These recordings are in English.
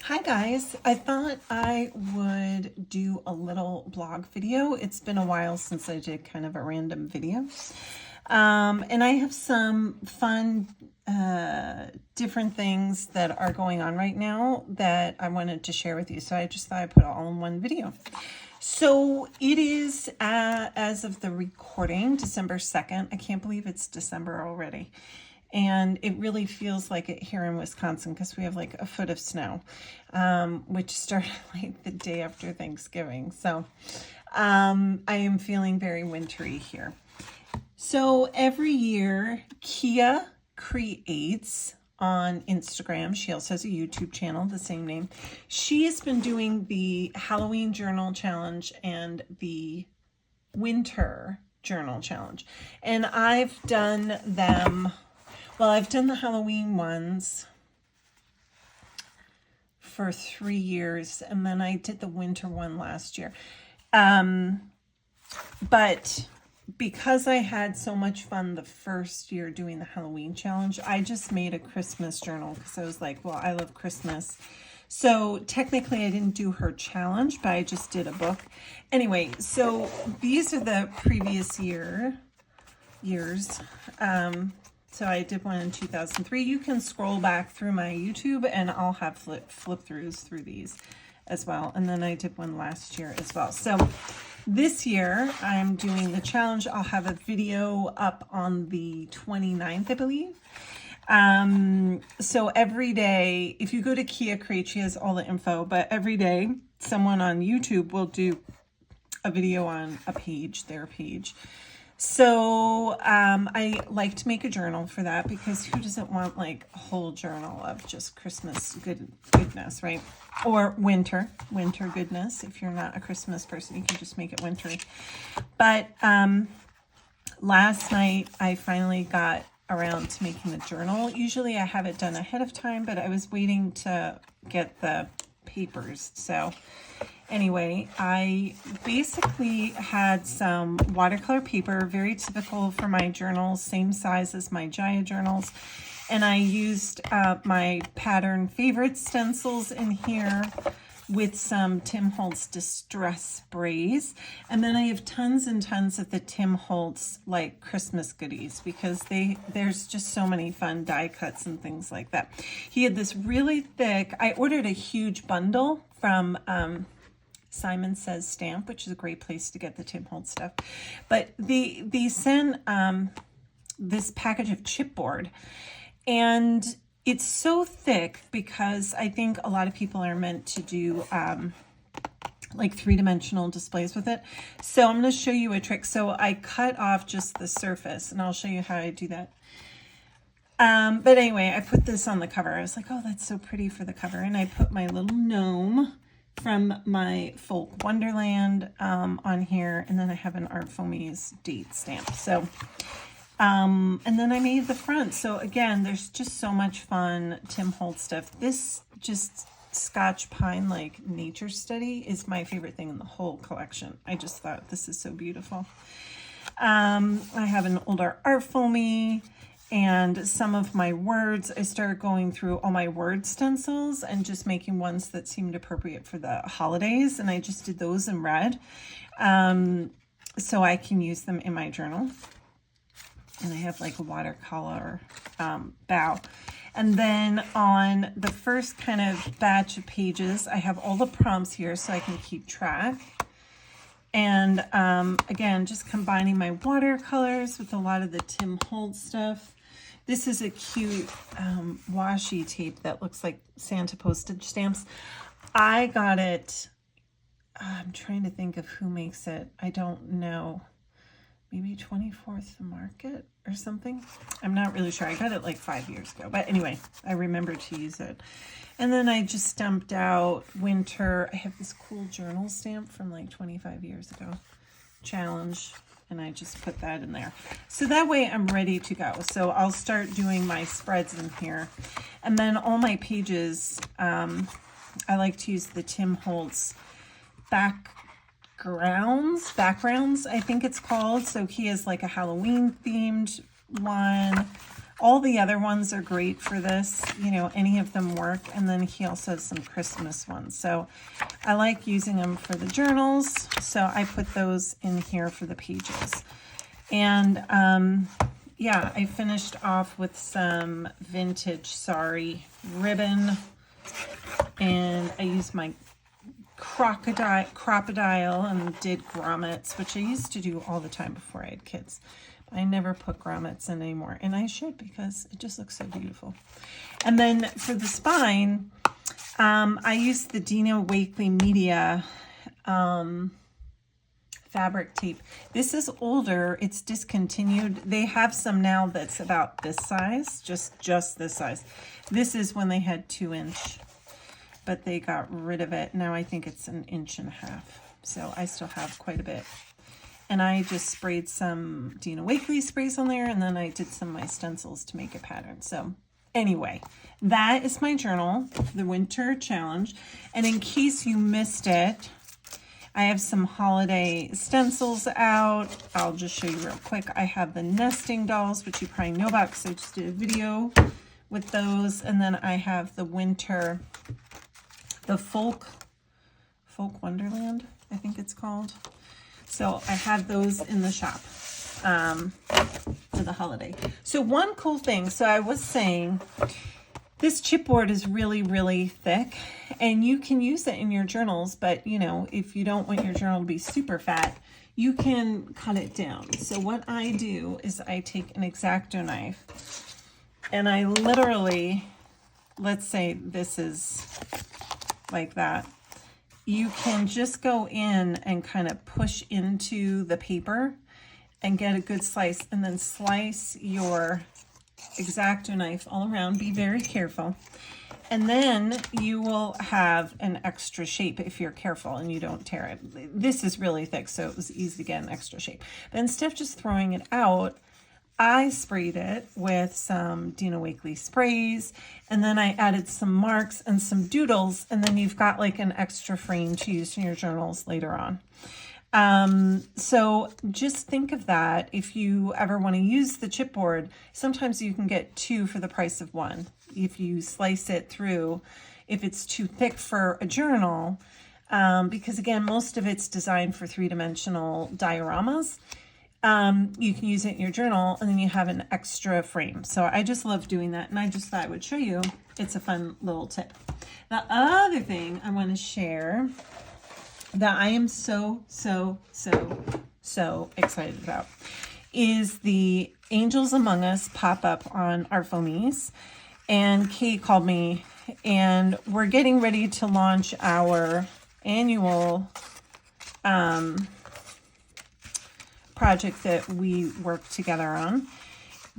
Hi guys, I thought I would do a little blog video. It's been a while since I did kind of a random video. And I have some fun, different things that are going on right now that I wanted to share with you. So I just thought I'd put it all in one video. So it is, as of the recording, December 2nd. I can't believe it's December already. And it really feels like it here in Wisconsin because we have like a foot of snow, which started like the day after Thanksgiving. So I am feeling very wintry here. So every year, Kia creates on Instagram. She also has a YouTube channel, the same name. She has been doing the Halloween Journal Challenge and the Winter Journal Challenge. And I've done them. Well, I've done the Halloween ones for 3 years, and then I did the winter one last year. But because I had so much fun the first year doing the Halloween challenge, I just made a Christmas journal because I was like, well, I love Christmas. So technically I didn't do her challenge, but I just did a book. Anyway, so these are the previous years. So I did one in 2003. You can scroll back through my YouTube and I'll have flip throughs through these as well. And then I did one last year as well. So this year I'm doing the challenge. I'll have a video up on the 29th, I believe. So every day, if you go to Kia Create, she has all the info, but every day someone on YouTube will do a video on a page, their page. So I like to make a journal for that because who doesn't want like a whole journal of just Christmas goodness, right? Or winter goodness. If you're not a Christmas person, you can just make it wintry. But last night I finally got around to making the journal. Usually I have it done ahead of time, but I was waiting to get the papers. So anyway, I basically had some watercolor paper, very typical for my journals, same size as my Jaya journals. And I used my pattern favorite stencils in here with some Tim Holtz Distress sprays. And then I have tons and tons of the Tim Holtz like Christmas goodies because there's just so many fun die cuts and things like that. He had this really thick, I ordered a huge bundle from Simon Says Stamp, which is a great place to get the Tim Holtz stuff. But they sent this package of chipboard, and it's so thick because I think a lot of people are meant to do like three-dimensional displays with it. So I'm going to show you a trick. So I cut off just the surface, and I'll show you how I do that. But anyway, I put this on the cover. I was like, oh, that's so pretty for the cover. And I put my little gnome from my Folk Wonderland on here, and then I have an Art Foamies date stamp. So and then I made the front. So again, there's just so much fun Tim Holtz stuff. This just Scotch Pine like nature study is my favorite thing in the whole collection. I just thought this is so beautiful. I have an older Art Foamy. And some of my words, I started going through all my word stencils and just making ones that seemed appropriate for the holidays. And I just did those in red so I can use them in my journal. And I have like a watercolor bow. And then on the first kind of batch of pages, I have all the prompts here so I can keep track. And again, just combining my watercolors with a lot of the Tim Holtz stuff. This is a cute washi tape that looks like Santa postage stamps. I got it, I'm trying to think of who makes it. I don't know. Maybe 24th Market or something. I'm not really sure. I got it like 5 years ago. But anyway, I remember to use it. And then I just stamped out winter. I have this cool journal stamp from like 25 years ago. Challenge. And I just put that in there. So that way I'm ready to go. So I'll start doing my spreads in here. And then all my pages, I like to use the Tim Holtz backgrounds, I think it's called. So he has like a Halloween themed one, All the other ones are great for this, you know, any of them work. And then he also has some Christmas ones. So I like using them for the journals. So I put those in here for the pages. And yeah, I finished off with some vintage sari ribbon. And I used my crocodile and did grommets, which I used to do all the time before I had kids. I never put grommets in anymore, and I should, because it just looks so beautiful. And then for the spine, I used the Dina Wakley Media fabric tape. This is older, it's discontinued. They have some now that's about this size, just this size. This is when they had 2-inch, but they got rid of it. Now I think it's 1.5 inches. So I still have quite a bit. And I just sprayed some Dina Wakley sprays on there, and then I did some of my stencils to make a pattern. So anyway, that is my journal, the winter challenge. And in case you missed it, I have some holiday stencils out. I'll just show you real quick. I have the nesting dolls, which you probably know about because I just did a video with those. And then I have the winter, the folk Wonderland, I think it's called. So I have those in the shop for the holiday. So one cool thing, so I was saying, this chipboard is really, really thick, and you can use it in your journals, but you know, if you don't want your journal to be super fat, you can cut it down. So what I do is I take an X-Acto knife, and I literally, let's say this is like that. You can just go in and kind of push into the paper and get a good slice, and then slice your X-Acto knife all around. Be very careful. And then you will have an extra shape if you're careful and you don't tear it. This is really thick, so it was easy to get an extra shape. But instead of just throwing it out, I sprayed it with some Dina Wakley sprays, and then I added some marks and some doodles, and then you've got like an extra frame to use in your journals later on. So just think of that. If you ever want to use the chipboard, sometimes you can get 2 for the price of 1. If you slice it through, if it's too thick for a journal, because again, most of it's designed for 3-dimensional dioramas. You can use it in your journal, and then you have an extra frame. So I just love doing that, and I just thought I would show you. It's a fun little tip. The other thing I want to share that I am so excited about is the Angels Among Us pop-up on our foamies. And Kate called me, and we're getting ready to launch our annual project that we work together on.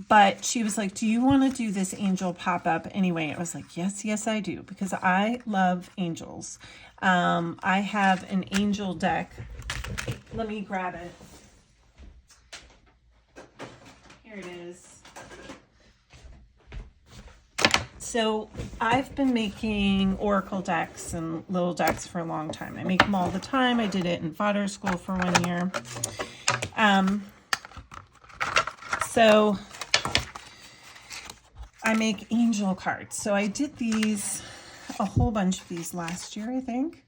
But she was like, do you want to do this angel pop-up anyway? I was like, yes, I do, because I love angels. I have an angel deck. Let me grab it. Here it is. So I've been making oracle decks and little decks for a long time. I make them all the time. I did it in Fodder school for 1 year. So I make angel cards. So I did these, a whole bunch of these last year, I think.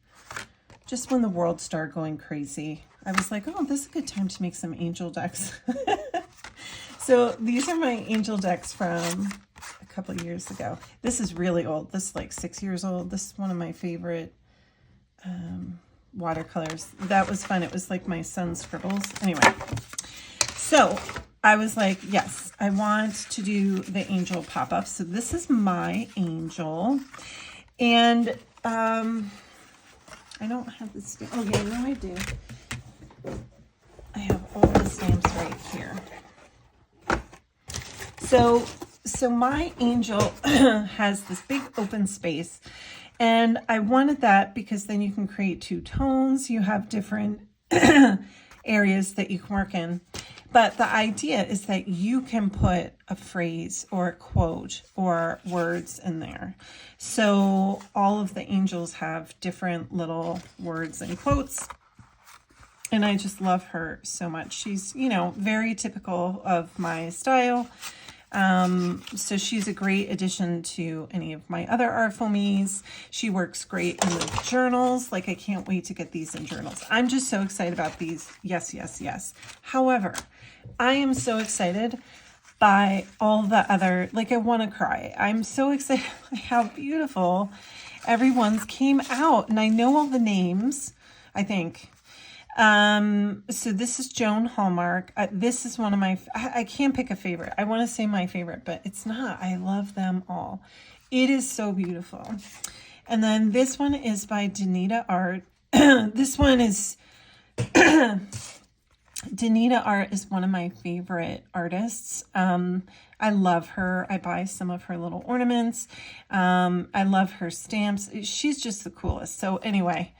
Just when the world started going crazy. I was like, oh, this is a good time to make some angel decks. So these are my angel decks from a couple of years ago. This is really old. This is like 6 years old. This is one of my favorite watercolors. That was fun. It was like my son's scribbles. Anyway, so I was like, yes, I want to do the angel pop-up. So this is my angel. And I don't have the stamp. Oh, yeah, no, I do. I have all the stamps right here. So my angel has this big open space, and I wanted that because then you can create 2 tones. You have different areas that you can work in. But the idea is that you can put a phrase or a quote or words in there. So all of the angels have different little words and quotes. And I just love her so much. She's, you know, very typical of my style. So she's a great addition to any of my other Artful Me's. She works great in the journals. Like, I can't wait to get these in journals. I'm just so excited about these. Yes, yes, yes. However, I am so excited by all the other, like, I want to cry. I'm so excited by how beautiful everyone's came out. And I know all the names, I think. So this is Joan Hallmark. This is one of my, I can't pick a favorite. I want to say my favorite, but it's not. I love them all. It is so beautiful. And then this one is by Danita Art. This one is, Danita Art is one of my favorite artists. I love her. I buy some of her little ornaments. I love her stamps. She's just the coolest. So anyway,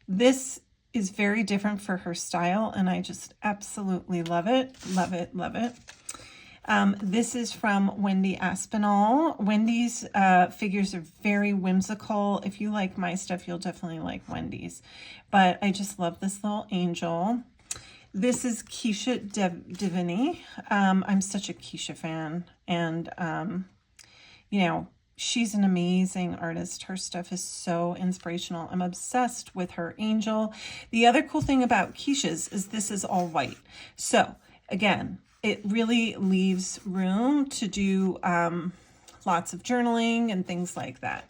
this is very different for her style, and I just absolutely love it. Love it, love it. This is from Wendy Aspinall. Wendy's figures are very whimsical. If you like my stuff, you'll definitely like Wendy's. But I just love this little angel. This is Keisha Divini. I'm such a Keisha fan, and you know, she's an amazing artist. Her stuff is so inspirational. I'm obsessed with her angel. The other cool thing about Keisha's is this is all white. So again, it really leaves room to do lots of journaling and things like that.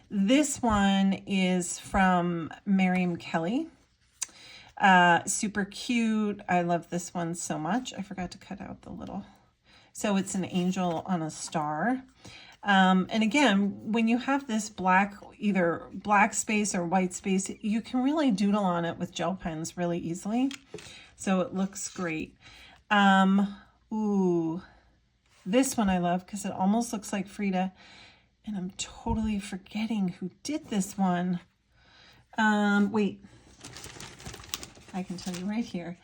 This one is from Miriam Kelly. Super cute. I love this one so much. I forgot to cut out the little. So it's an angel on a star. And again, when you have this black, either black space or white space, you can really doodle on it with gel pens really easily. So it looks great. Ooh, this one I love because it almost looks like Frida, and I'm totally forgetting who did this one. Wait, I can tell you right here.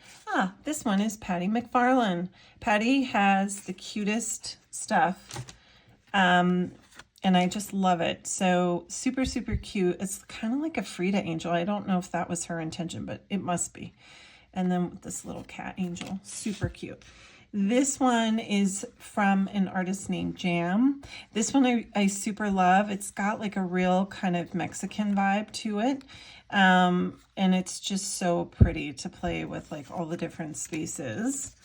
This one is Patty McFarlane. Patty has the cutest stuff. And I just love it. So super, super cute. It's kind of like a Frida angel. I don't know if that was her intention, but it must be. And then with this little cat angel, super cute. This one is from an artist named Jam. This one I super love. It's got like a real kind of Mexican vibe to it. And it's just so pretty to play with, like, all the different spaces.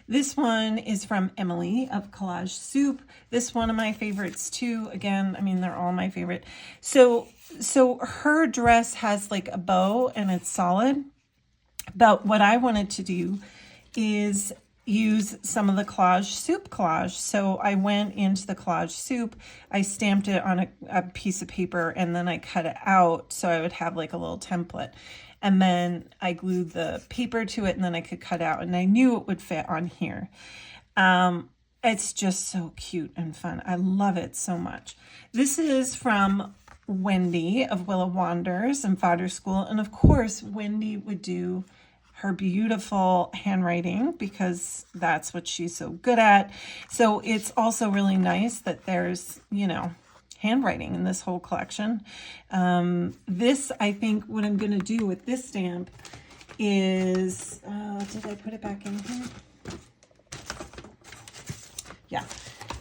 This one is from Emily of Collage Soup. This one of my favorites too. Again, I mean, they're all my favorite. So her dress has like a bow and it's solid. But what I wanted to do is use some of the Collage Soup collage. So I went into the Collage Soup, I stamped it on a piece of paper, and then I cut it out so I would have like a little template. And then I glued the paper to it, and then I could cut out, and I knew it would fit on here. It's just so cute and fun. I love it so much. This is from Wendy of Willow Wanders and Fodder School. And of course, Wendy would do her beautiful handwriting because that's what she's so good at. So it's also really nice that there's, you know, handwriting in this whole collection. This, I think what I'm going to do with this stamp is, did I put it back in here? Yeah,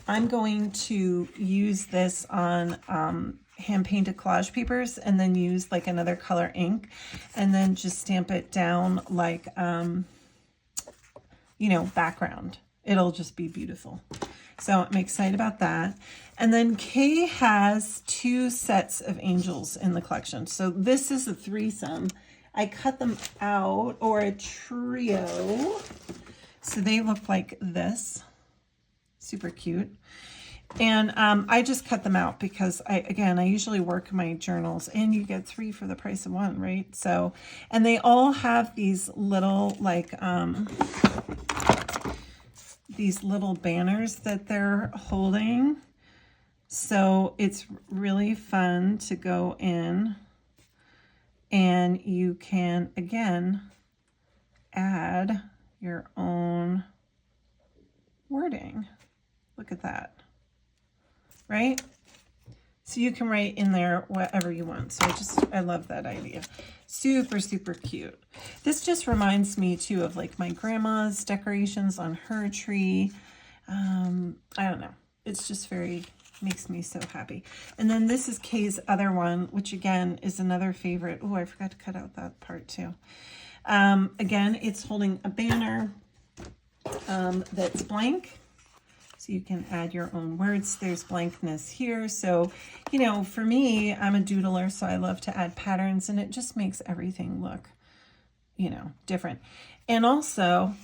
I'm going to use this on hand painted collage papers and then use like another color ink and then just stamp it down like, you know, background. It'll just be beautiful. So I'm excited about that. And then Kay has 2 sets of angels in the collection. So this is a threesome. I cut them out, or a trio. So they look like this. Super cute. And I just cut them out because I usually work my journals, and you get 3 for the price of 1, right? So, and they all have these little like these little banners that they're holding. So it's really fun to go in, and you can again add your own wording. Look at that. Right? So you can write in there whatever you want. So I love that idea. Super, super cute. This just reminds me too of like my grandma's decorations on her tree. I don't know. It's just makes me so happy. And then this is Kay's other one, which again is another favorite. Oh, I forgot to cut out that part too. Again, it's holding a banner that's blank. So you can add your own words. There's blankness here. So, you know, for me, I'm a doodler, so I love to add patterns, and it just makes everything look, you know, different. And also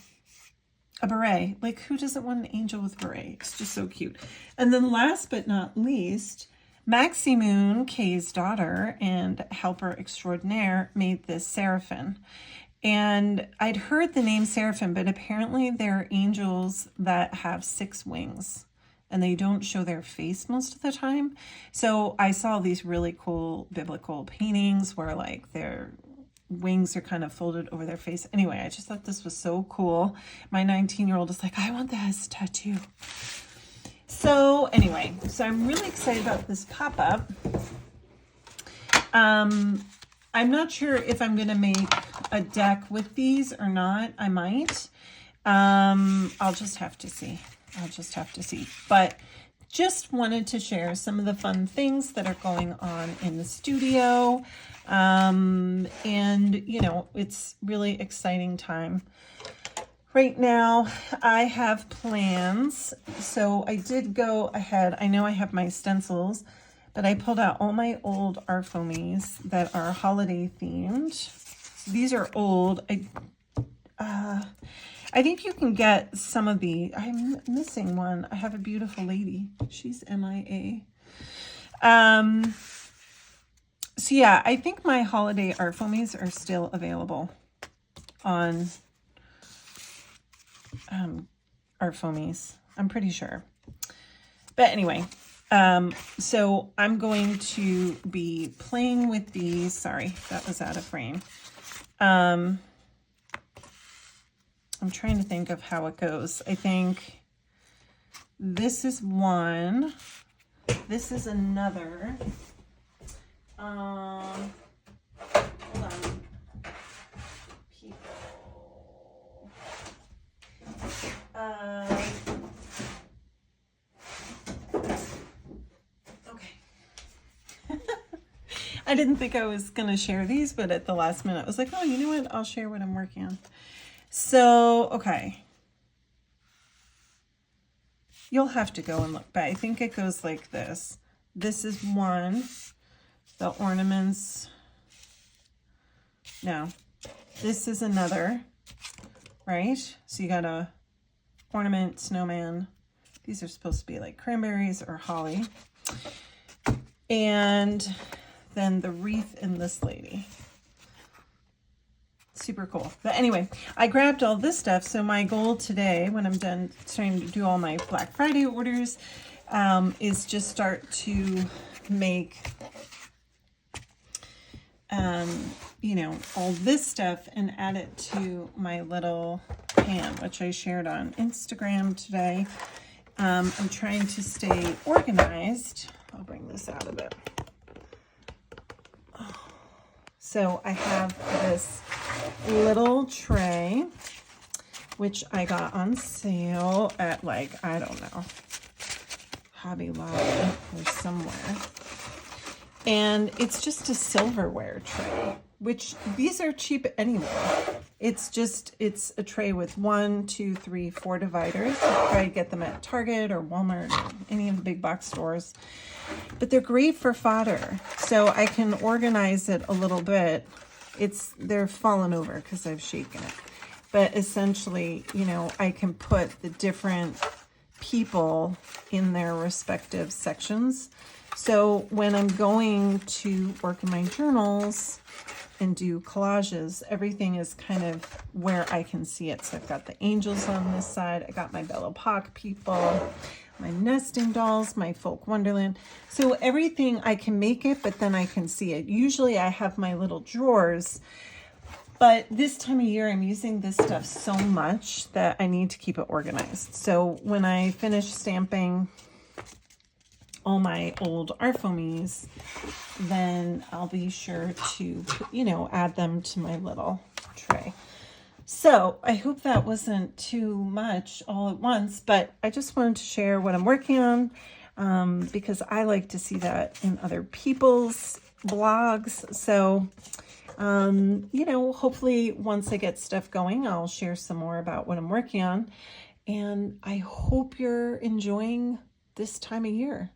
a beret. Like, who doesn't want an angel with beret? It's just so cute. And then last but not least, Maxie Moon, Kay's daughter and helper extraordinaire, made this seraphim. And I'd heard the name seraphim, but apparently they're angels that have 6 wings and they don't show their face most of the time. So I saw these really cool biblical paintings where like their wings are kind of folded over their face. Anyway, I just thought this was so cool. My 19-year-old is like, I want that as a tattoo. So anyway, so I'm really excited about this pop-up. I'm not sure if I'm going to make a deck with these or not. I might. I'll just have to see. But just wanted to share some of the fun things that are going on in the studio. And, you know, it's really exciting time. Right now, I have plans. So I did go ahead. I know I have my stencils, but I pulled out all my old art foamies that are holiday themed. These are old. I think you can get some of the. I'm missing one. I have a beautiful lady. She's MIA. So yeah, I think my holiday art foamies are still available on art foamies. I'm pretty sure. But anyway. So I'm going to be playing with these. Sorry, that was out of frame. I'm trying to think of how it goes. I think this is one. This is another. Hold on. People. I didn't think I was going to share these, but at the last minute, I was like, oh, you know what? I'll share what I'm working on. So, okay. You'll have to go and look, but I think it goes like this. This is one. The ornaments. No. This is another, right? So you got a ornament, snowman. These are supposed to be like cranberries or holly. And then the wreath in this lady. Super cool. But anyway, I grabbed all this stuff. So my goal today, when I'm done starting to do all my Black Friday orders, is just start to make, you know, all this stuff and add it to my little pan, which I shared on Instagram today. I'm trying to stay organized. I'll bring this out a bit. So I have this little tray, which I got on sale at like, I don't know, Hobby Lobby or somewhere. And it's just a silverware tray, which these are cheap anyway. It's a tray with 1, 2, 3, 4 dividers. You probably get them at Target or Walmart or any of the big box stores. But they're great for fodder, so I can organize it a little bit. They're fallen over because I've shaken it. But essentially, you know, I can put the different people in their respective sections. So when I'm going to work in my journals and do collages, everything is kind of where I can see it. So I've got the angels on this side. I got my Bello Pock people, my nesting dolls, my folk wonderland. So everything, I can make it, but then I can see it. Usually I have my little drawers, but this time of year I'm using this stuff so much that I need to keep it organized. So when I finish stamping all my old art foamies, then I'll be sure to, you know, add them to my little tray. So I hope that wasn't too much all at once, but I just wanted to share what I'm working on because I like to see that in other people's blogs. So, you know, hopefully once I get stuff going, I'll share some more about what I'm working on. And I hope you're enjoying this time of year.